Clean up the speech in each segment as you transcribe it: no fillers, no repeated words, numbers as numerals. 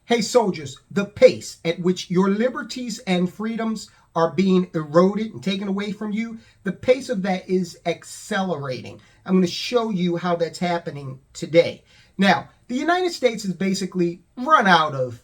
Hey soldiers, the pace at which your liberties and freedoms are being eroded and taken away from you, the pace of that is accelerating. I'm going to show you how that's happening today. Now, the United States has basically run out of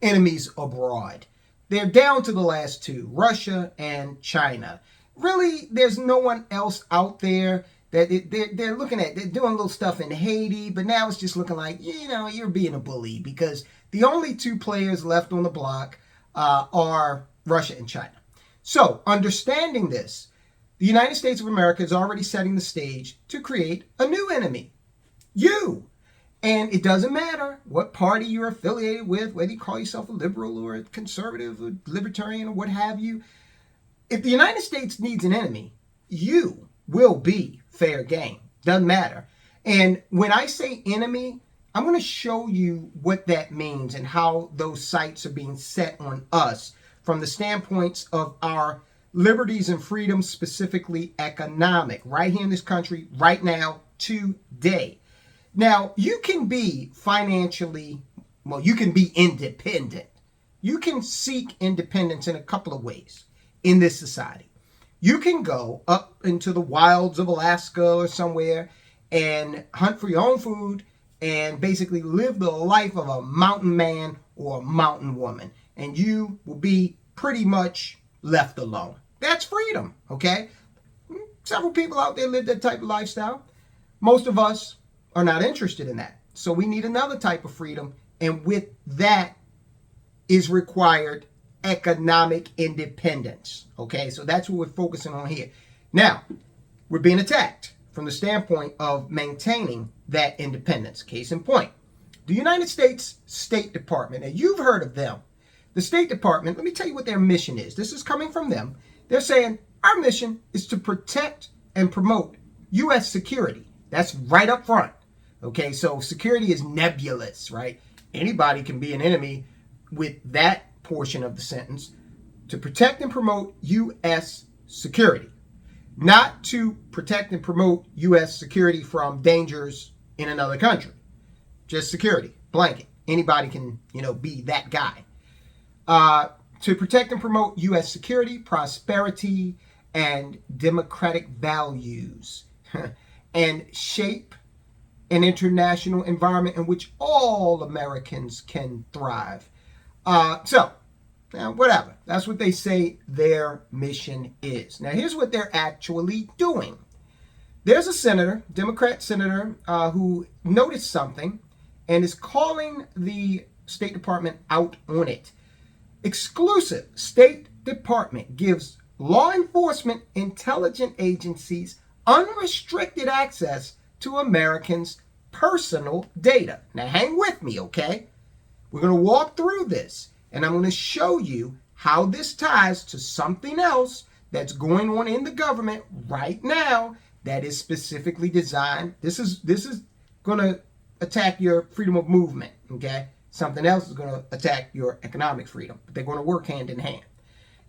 enemies abroad. They're down to the last two, Russia and China. Really, there's no one else out there that they're looking at. They're doing little stuff in Haiti, but now it's just looking like, you're being a bully, because the only two players left on the block are Russia and China. So, understanding this, the United States of America is already setting the stage to create a new enemy, you. And it doesn't matter what party you're affiliated with, whether you call yourself a liberal or a conservative or libertarian or what have you. If the United States needs an enemy, you will be fair game. Doesn't matter. And when I say enemy, I'm going to show you what that means and how those sights are being set on us from the standpoints of our liberties and freedoms, specifically economic, right here in this country, right now, today. Now, you can be you can be independent. You can seek independence in a couple of ways in this society. You can go up into the wilds of Alaska or somewhere and hunt for your own food and basically live the life of a mountain man or a mountain woman. And you will be pretty much left alone. That's freedom, okay? Several people out there live that type of lifestyle. Most of us are not interested in that. So we need another type of freedom. And with that is required economic independence. Okay, so that's what we're focusing on here. Now, we're being attacked from the standpoint of maintaining that independence. Case in point, the United States State Department, and you've heard of them. The State Department, let me tell you what their mission is. This is coming from them. They're saying, our mission is to protect and promote U.S. security. That's right up front. Okay, so security is nebulous, right? Anybody can be an enemy with that portion of the sentence. To protect and promote U.S. security. Not to protect and promote U.S. security from dangers in another country. Just security, blanket. Anybody can, be that guy. To protect and promote U.S. security, prosperity, and democratic values. And shape an international environment in which all Americans can thrive. Whatever. That's what they say their mission is. Now, here's what they're actually doing. There's a senator, Democrat senator, who noticed something and is calling the State Department out on it. Exclusive State Department gives law enforcement intelligence agencies unrestricted access to Americans' personal data. Now, hang with me, okay? We're going to walk through this, and I'm going to show you how this ties to something else that's going on in the government right now that is specifically designed. This is going to attack your freedom of movement, okay? Something else is going to attack your economic freedom, but they're going to work hand in hand.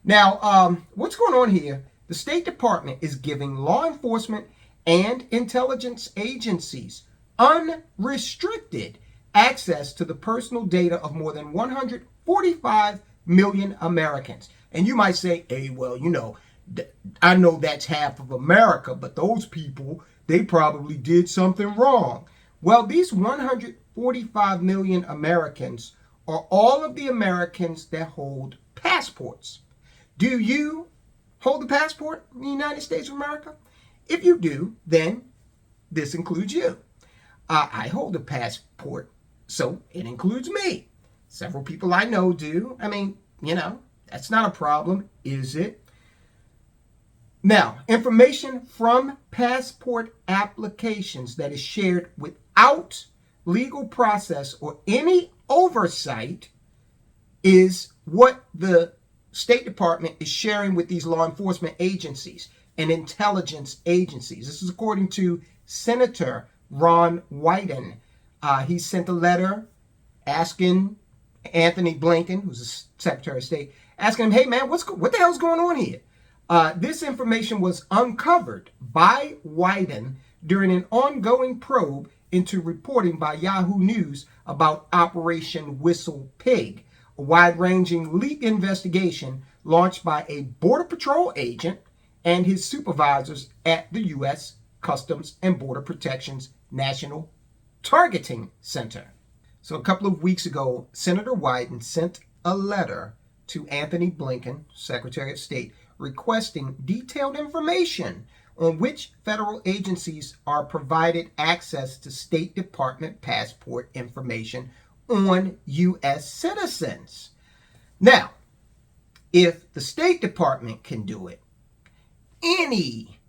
Now, what's going on here? The State Department is giving law enforcement and intelligence agencies unrestricted access to the personal data of more than 145 million Americans. And you might say, hey, well, I know that's half of America, but those people, they probably did something wrong. Well, these 145 million Americans are all of the Americans that hold passports. Do you hold a passport in the United States of America? If you do, then this includes you. I hold a passport, so it includes me. Several people I know do. I mean, that's not a problem, is it? Now, information from passport applications that is shared without legal process or any oversight is what the State Department is sharing with these law enforcement agencies and intelligence agencies. This is according to Senator Ron Wyden. He sent a letter asking Anthony Blinken, who's the Secretary of State, asking him, hey man, what the hell's going on here? This information was uncovered by Wyden during an ongoing probe into reporting by Yahoo News about Operation Whistle Pig, a wide-ranging leak investigation launched by a Border Patrol agent and his supervisors at the U.S. Customs and Border Protection's National Targeting Center. So a couple of weeks ago, Senator Wyden sent a letter to Anthony Blinken, Secretary of State, requesting detailed information on which federal agencies are provided access to State Department passport information on U.S. citizens. Now, if the State Department can do it, any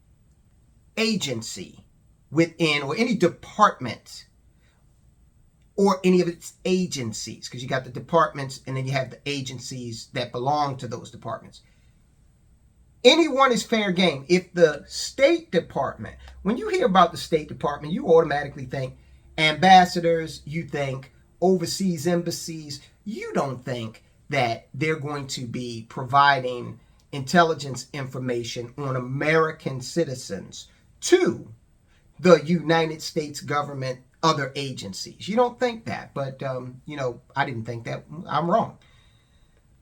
agency within, or any department, or any of its agencies, because you got the departments and then you have the agencies that belong to those departments. Anyone is fair game. If the State Department, when you hear about the State Department, you automatically think ambassadors, you think overseas embassies. You don't think that they're going to be providing intelligence information on American citizens to the United States government, other agencies. You don't think that, but, I didn't think that. I'm wrong.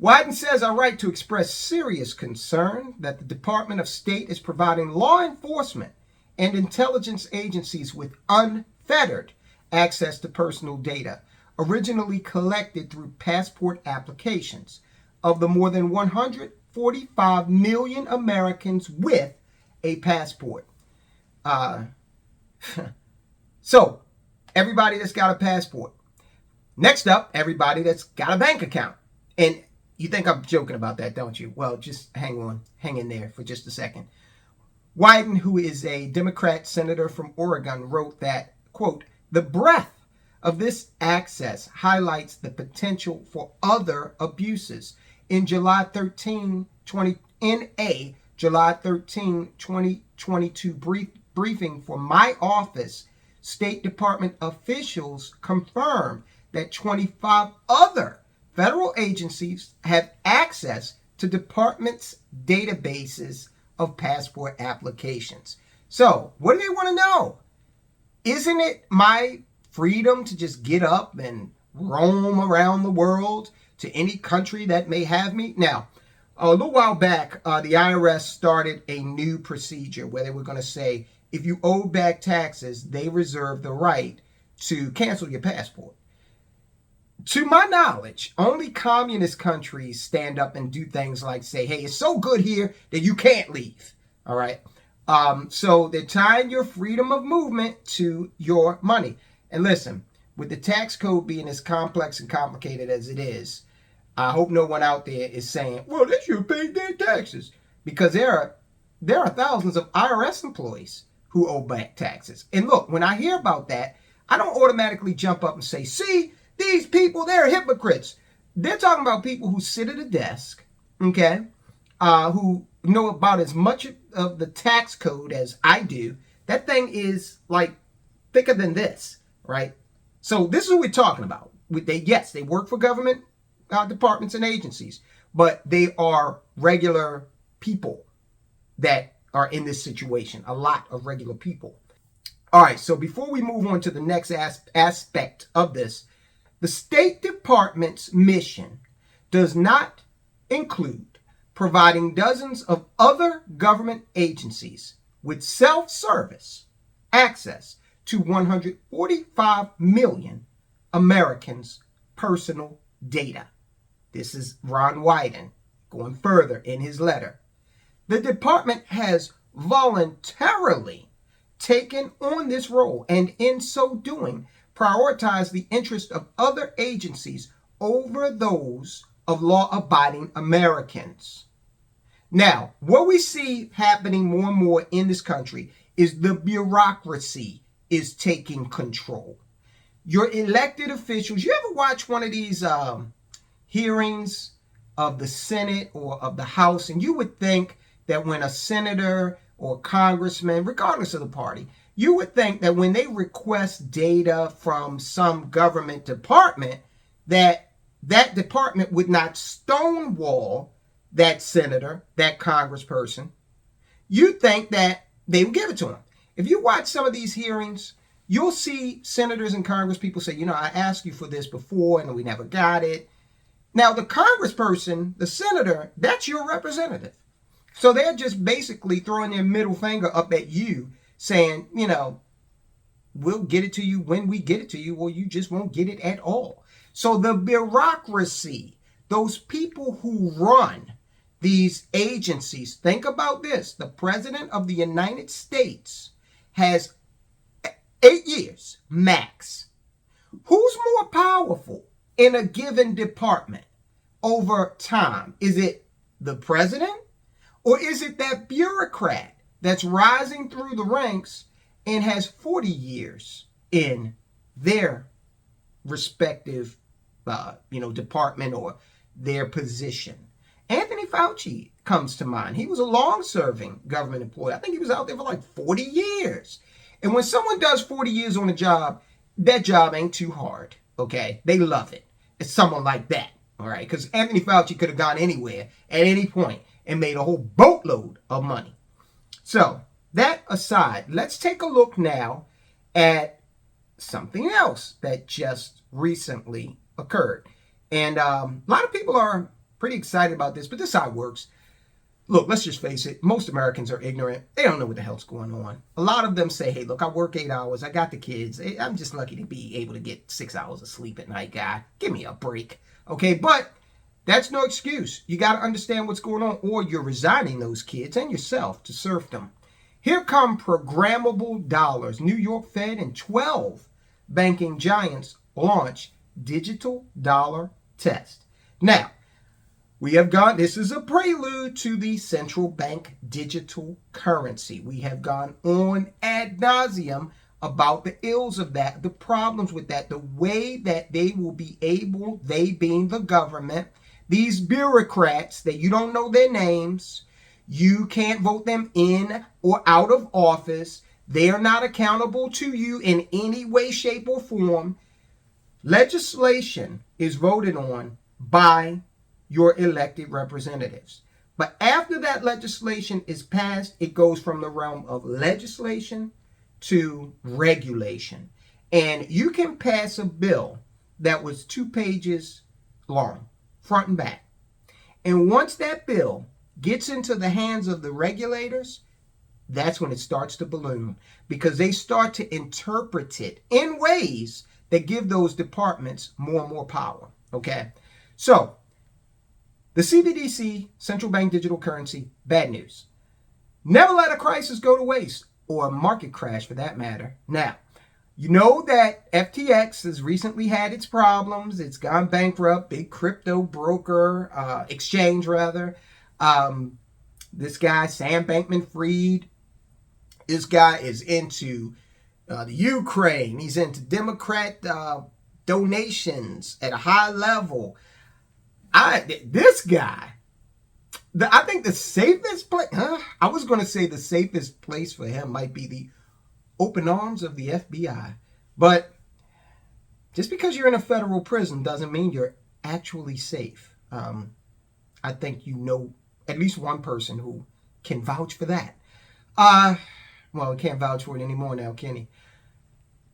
Wyden says, I write to express serious concern that the Department of State is providing law enforcement and intelligence agencies with unfettered access to personal data, originally collected through passport applications, of the more than 145 million Americans with a passport. So, everybody that's got a passport. Next up, everybody that's got a bank account. And you think I'm joking about that, don't you? Well, just hang in there for just a second. Wyden, who is a Democrat senator from Oregon, wrote that, quote, the breadth of this access highlights the potential for other abuses. In a July 13, 2022 briefing for my office, State Department officials confirmed that 25 other federal agencies have access to departments' databases of passport applications. So, what do they want to know? Isn't it my freedom to just get up and roam around the world to any country that may have me? Now, a little while back, the IRS started a new procedure where they were going to say, if you owe back taxes, they reserve the right to cancel your passport. To my knowledge, only communist countries stand up and do things like say, hey, it's so good here that you can't leave. All right. So they're tying your freedom of movement to your money. And listen, with the tax code being as complex and complicated as it is, I hope no one out there is saying, well, they should pay their taxes, because there are thousands of IRS employees who owe back taxes. And look, when I hear about that, I don't automatically jump up and say, see, these people, they're hypocrites. They're talking about people who sit at a desk, okay, who know about as much of the tax code as I do. That thing is like thicker than this, right? So this is what we're talking about. Yes, they work for government departments and agencies, but they are regular people that are in this situation. A lot of regular people. All right, so before we move on to the next aspect of this, the State Department's mission does not include providing dozens of other government agencies with self-service access to 145 million Americans' personal data. This is Ron Wyden going further in his letter. The department has voluntarily taken on this role, and in so doing, prioritize the interest of other agencies over those of law-abiding Americans. Now, what we see happening more and more in this country is the bureaucracy is taking control. Your elected officials, you ever watch one of these hearings of the Senate or of the House, and you would think that when a senator or congressman, regardless of the party, you would think that when they request data from some government department, that department would not stonewall that senator, that congressperson. You'd think that they would give it to them. If you watch some of these hearings, you'll see senators and Congress people say, I asked you for this before and we never got it. Now, the congressperson, the senator, that's your representative. So they're just basically throwing their middle finger up at you saying, we'll get it to you when we get it to you, or you just won't get it at all. So the bureaucracy, those people who run these agencies, think about this. The President of the United States has 8 years max. Who's more powerful in a given department over time? Is it the president, or is it that bureaucrat that's rising through the ranks and has 40 years in their respective department or their position? Anthony Fauci comes to mind. He was a long-serving government employee. I think he was out there for like 40 years. And when someone does 40 years on a job, that job ain't too hard, okay? They love it. It's someone like that, all right? Because Anthony Fauci could have gone anywhere at any point and made a whole boatload of money. So, that aside, let's take a look now at something else that just recently occurred. And a lot of people are pretty excited about this, but this is how it works. Look, let's just face it. Most Americans are ignorant. They don't know what the hell's going on. A lot of them say, hey, look, I work 8 hours. I got the kids. I'm just lucky to be able to get 6 hours of sleep at night, guy. Give me a break. Okay, but that's no excuse. You got to understand what's going on, or you're resigning those kids and yourself to serve them. Here come programmable dollars. New York Fed and 12 banking giants launch digital dollar test. Now, this is a prelude to the central bank digital currency. We have gone on ad nauseum about the ills of that, the problems with that, the way that they will be able, they being the government, these bureaucrats that you don't know their names, you can't vote them in or out of office, they are not accountable to you in any way, shape, or form. Legislation is voted on by your elected representatives. But after that legislation is passed, it goes from the realm of legislation to regulation. And you can pass a bill that was 2 pages long, front and back. And once that bill gets into the hands of the regulators, that's when it starts to balloon, because they start to interpret it in ways that give those departments more and more power. Okay? So, the CBDC, central bank digital currency, bad news. Never let a crisis go to waste, or a market crash for that matter. Now, you know that FTX has recently had its problems. It's gone bankrupt, big crypto broker, exchange rather. This guy, Sam Bankman-Fried, this guy is into the Ukraine. He's into Democrat donations at a high level. This guy, I think the safest place, I was going to say the safest place for him might be the open arms of the FBI. But just because you're in a federal prison doesn't mean you're actually safe. I think you know at least one person who can vouch for that. Well, he can't vouch for it anymore now, can he?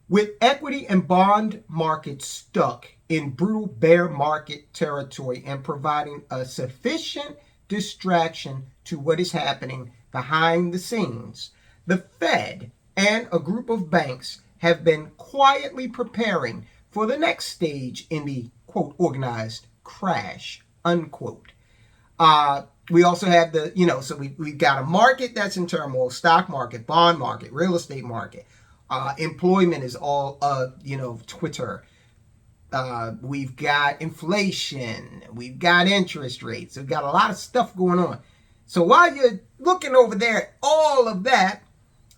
With equity and bond markets stuck in brutal bear market territory and providing a sufficient distraction to what is happening behind the scenes, the Fed and a group of banks have been quietly preparing for the next stage in the, quote, organized crash, unquote. We also have so we've got a market that's in turmoil, stock market, bond market, real estate market. Employment is all, Twitter. We've got inflation. We've got interest rates. We've got a lot of stuff going on. So while you're looking over there at all of that,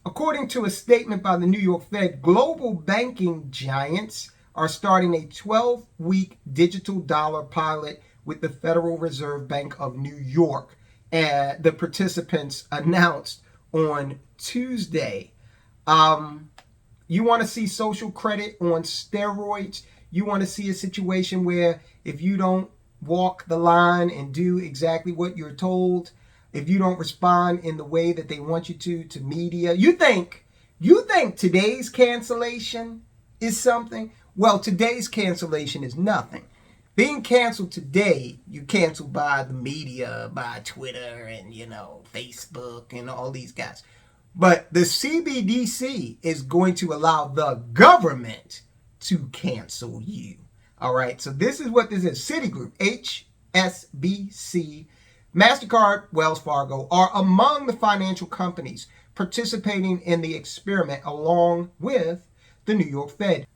according to a statement by the New York Fed, global banking giants are starting a 12-week digital dollar pilot with the Federal Reserve Bank of New York. The participants announced on Tuesday. You want to see social credit on steroids? You want to see a situation where if you don't walk the line and do exactly what you're told, if you don't respond in the way that they want you to media, you think You think today's cancellation is something? Well, today's cancellation is nothing. Being canceled today, you canceled by the media, by Twitter and, Facebook and all these guys. But the CBDC is going to allow the government to cancel you. All right, so this is what this is. Citigroup, HSBC, MasterCard, Wells Fargo are among the financial companies participating in the experiment along with the New York Fed,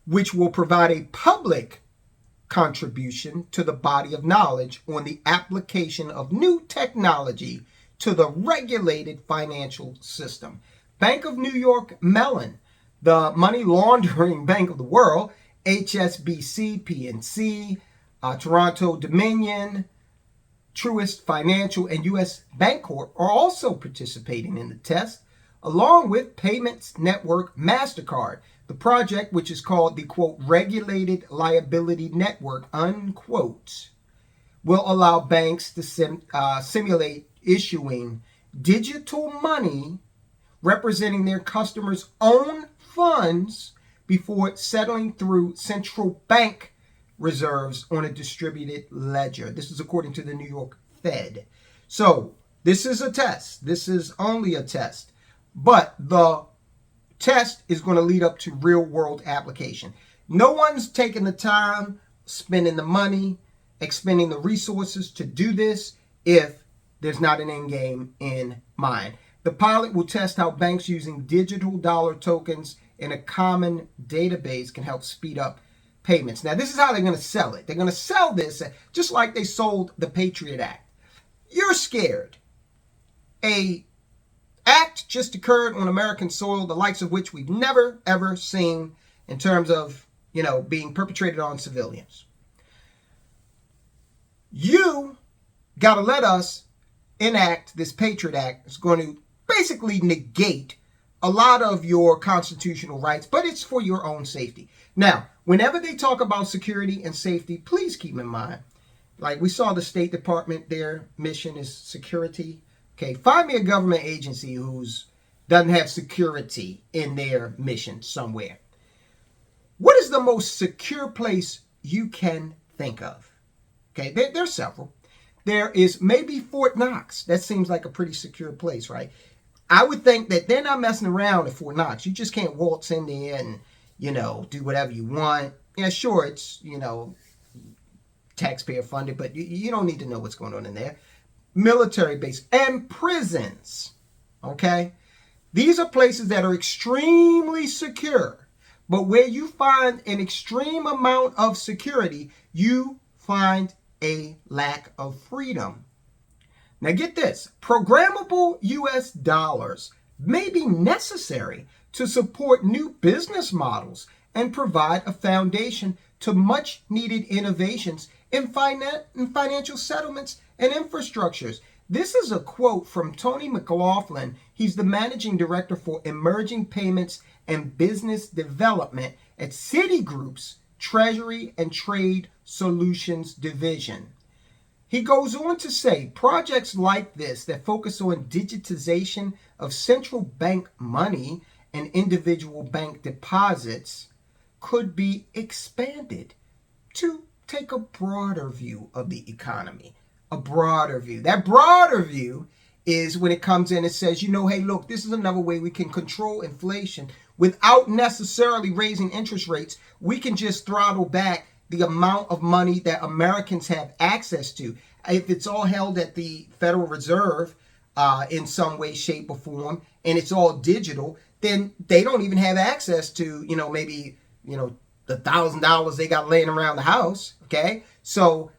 which will provide a public contribution to the body of knowledge on the application of new technology to the regulated financial system. Bank of New York Mellon, the money laundering bank of the world, HSBC, PNC, Toronto Dominion, Truist Financial, and U.S. Bancorp are also participating in the test, along with payments network MasterCard. The project, which is called the, quote, Regulated Liability Network, unquote, will allow banks to simulate issuing digital money representing their customers' own funds before settling through central bank reserves on a distributed ledger. This is according to the New York Fed. So this is a test. This is only a test. But the test is going to lead up to real world application. No one's taking the time, spending the money, expending the resources to do this if there's not an end game in mind. The pilot will test how banks using digital dollar tokens in a common database can help speed up payments. Now, this is how they're going to sell it. They're going to sell this just like they sold the Patriot Act. You're scared. A act just occurred on American soil, the likes of which we've never, ever seen in terms of, being perpetrated on civilians. You got to let us enact this Patriot Act. It's going to basically negate a lot of your constitutional rights, but it's for your own safety. Now, whenever they talk about security and safety, please keep in mind, like we saw the State Department, their mission is security. Okay, find me a government agency who's doesn't have security in their mission somewhere. What is the most secure place you can think of? Okay, there's several. There is maybe Fort Knox. That seems like a pretty secure place, right? I would think that they're not messing around at Fort Knox. You just can't waltz in there and, do whatever you want. Yeah, sure, it's, taxpayer funded, but you don't need to know what's going on in there. Military base and prisons, okay? These are places that are extremely secure, but where you find an extreme amount of security, you find a lack of freedom. Now get this, programmable US dollars may be necessary to support new business models and provide a foundation to much needed innovations in financial settlements and infrastructures. This is a quote from Tony McLaughlin. He's the managing director for emerging payments and business development at Citigroup's Treasury and Trade Solutions Division. He goes on to say projects like this that focus on digitization of central bank money and individual bank deposits could be expanded to take a broader view of the economy. A broader view. That broader view is when it comes in and says, hey, look, this is another way we can control inflation without necessarily raising interest rates. We can just throttle back the amount of money that Americans have access to. If it's all held at the Federal Reserve in some way, shape, or form, and it's all digital, then they don't even have access to, maybe, the $1,000 they got laying around the house, okay? So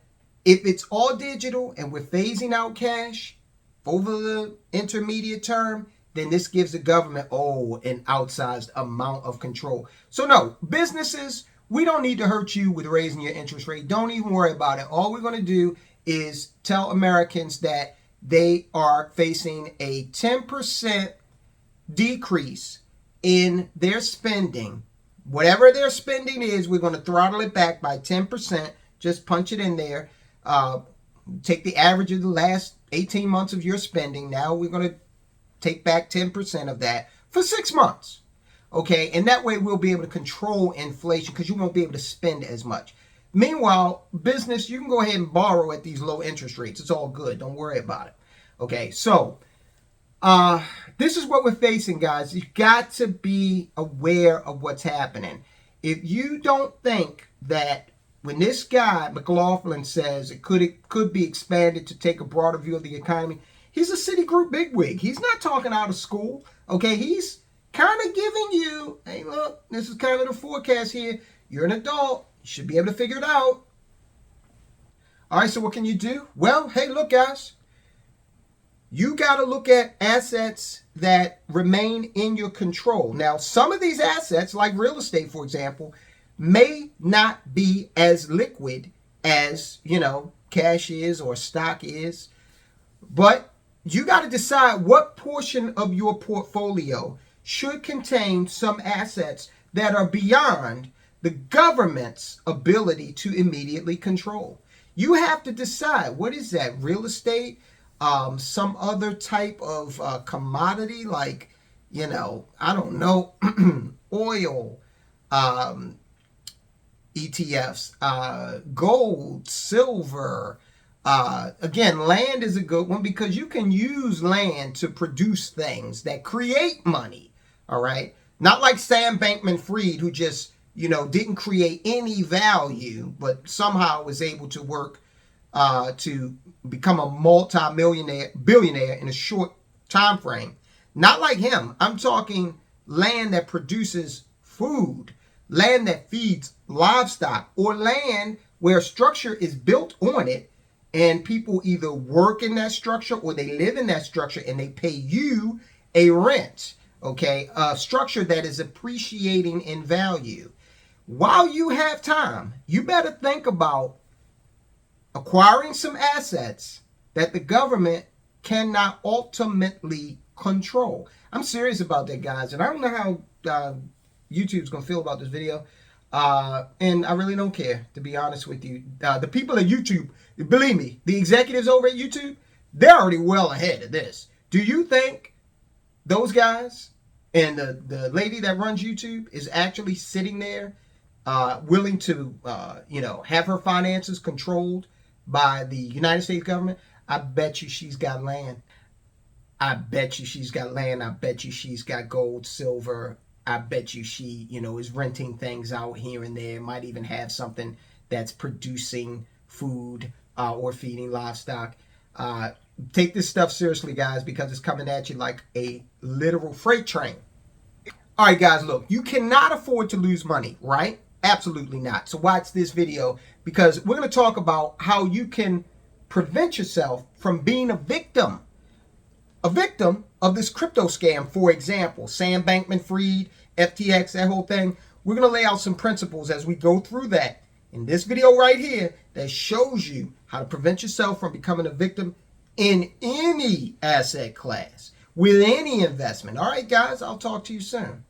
if it's all digital and we're phasing out cash over the intermediate term, then this gives the government, an outsized amount of control. So no, businesses, we don't need to hurt you with raising your interest rate. Don't even worry about it. All we're going to do is tell Americans that they are facing a 10% decrease in their spending. Whatever their spending is, we're going to throttle it back by 10%. Just punch it in there. Take the average of the last 18 months of your spending. Now we're going to take back 10% of that for 6 months. Okay, and that way we'll be able to control inflation because you won't be able to spend as much. Meanwhile, business, you can go ahead and borrow at these low interest rates. It's all good. Don't worry about it. Okay, so this is what we're facing, guys. You've got to be aware of what's happening. If you don't think that when this guy, McLaughlin, says it could be expanded to take a broader view of the economy, he's a Citigroup bigwig. He's not talking out of school. Okay, he's kind of giving you, hey, look, this is kind of the forecast here. You're an adult. You should be able to figure it out. All right, so what can you do? Well, hey, look, guys. You got to look at assets that remain in your control. Now, some of these assets, like real estate, for example, may not be as liquid as, cash is or stock is. But you got to decide what portion of your portfolio should contain some assets that are beyond the government's ability to immediately control. You have to decide, what is that? Real estate? Some other type of commodity like, I don't know, oil, ETFs, gold, silver. Again, land is a good one because you can use land to produce things that create money. All right. Not like Sam Bankman-Fried, who just, didn't create any value, but somehow was able to work to become a billionaire in a short time frame. Not like him. I'm talking land that produces food, land that feeds livestock, or land where structure is built on it and people either work in that structure or they live in that structure and they pay you a rent. Okay, a structure that is appreciating in value. While you have time, you better think about acquiring some assets that the government cannot ultimately control. I'm serious about that, guys, and I don't know how YouTube's gonna feel about this video, and I really don't care, to be honest with you. The people at YouTube, believe me, the executives over at YouTube, they're already well ahead of this. Do you think those guys and the lady that runs YouTube is actually sitting there willing to have her finances controlled by the United States government? I bet you she's got land. I bet you she's got land. I bet you she's got gold, silver. I bet you she, is renting things out here and there. Might even have something that's producing food or feeding livestock. Take this stuff seriously, guys, because it's coming at you like a literal freight train. All right, guys, look, you cannot afford to lose money, right? Absolutely not. So watch this video because we're going to talk about how you can prevent yourself from being a victim of this crypto scam. For example, Sam Bankman-Fried, FTX, that whole thing. We're going to lay out some principles as we go through that in this video right here that shows you how to prevent yourself from becoming a victim in any asset class with any investment. All right, guys, I'll talk to you soon.